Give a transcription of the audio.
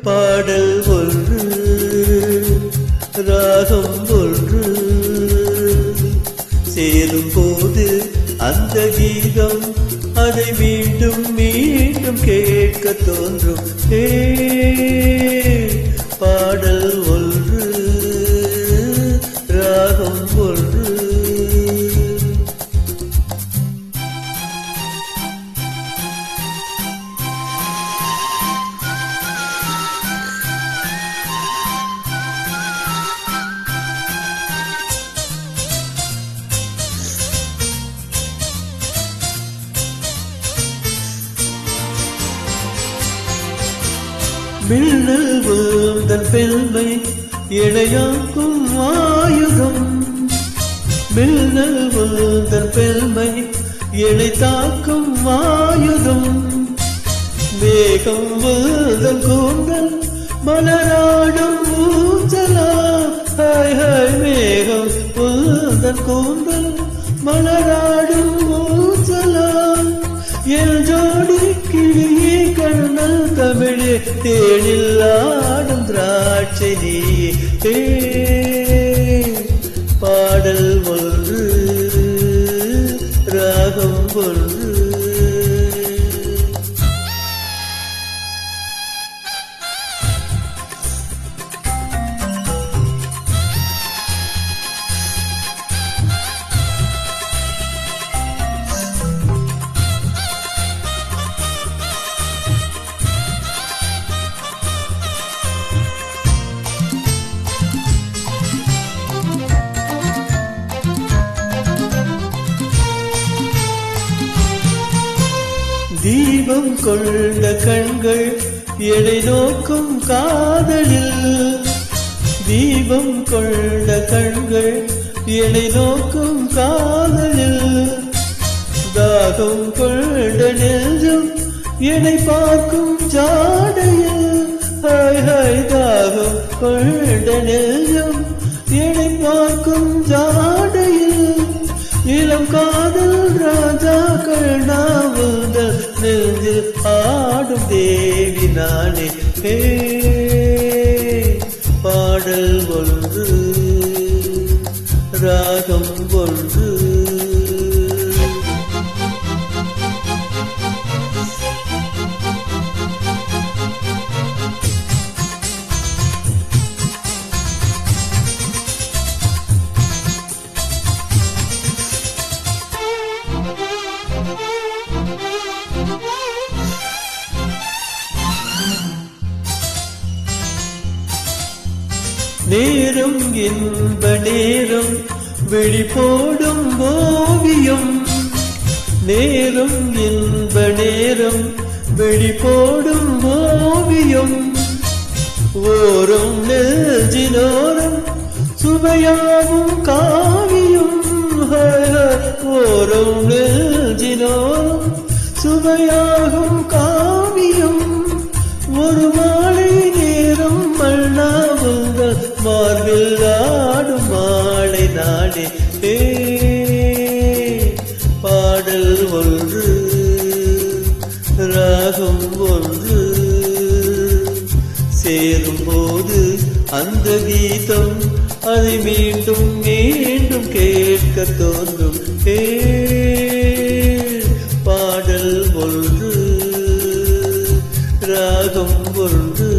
பாடல் ஒன்று ராகம் ஒன்று சேரும் போது அந்த கீதம் அதை மீண்டும் மீண்டும் கேட்க தோன்றும். பாடல் ஒன்று ராகம் ஒன்று. மின்னல் உந்தன் பெண்மை இணையாக்கும் ஆயுதம். மின்னல் உந்தன் பெண்மை இணை தாக்கும் ஆயுதம். மேகம் உந்தன் கூந்தல் மலராடும் ஊஞ்சலா. ஹாய் ஹாய் மேகம் உந்தன் கூந்தல் மலராடும் ஊஞ்சலா. என் ஜோடி கிளியே கண்ணல் தமிழே தேனில் ஆடும் திராட்சை நீயே. பாடல் ஒன்று ராகம் ஒன்று. தீபம் கொண்ட கண்கள் எடை நோக்கும் காதலில். தீபம் கொண்ட கண்கள் எடை நோக்கும் காதலில். தாகம் கொண்ட நெஞ்சம் எடை பார்க்கும் ஜாடையில். ஹாய் ஹாய் தாகம் கொண்ட நெஞ்சம் எடை பார்க்கும் ஜாடையில். இளம் காதல் ராஜாக்கள் நாவல்கள் நெஞ்சில் ஆடும் தேவி நானே. பாடல் ஒன்று ராகம் ஒன்று. நேரம் இன்ப நேரம் விழி போடும் ஓவியம். நேரம் இன்ப நேரம் விழி போடும் ஓவியம். ஓரம் நெஞ்சினோரம் சுவையாகும் காவியம். ஓரம் நெஞ்சினோரம் சுவையாகும் காவியம். ஒரு மாலை நேரம் மண்ணாவுங்கள் மார்பில் ஆடும் மாலை நாடே. பாடல் ஒன்று ராகம் ஒன்று. சேரும் போது அந்த கீதம் அதை மீண்டும் மீண்டும் கேட்க தோன்றும். பாடல் ஒன்று ராகம் ஒன்று.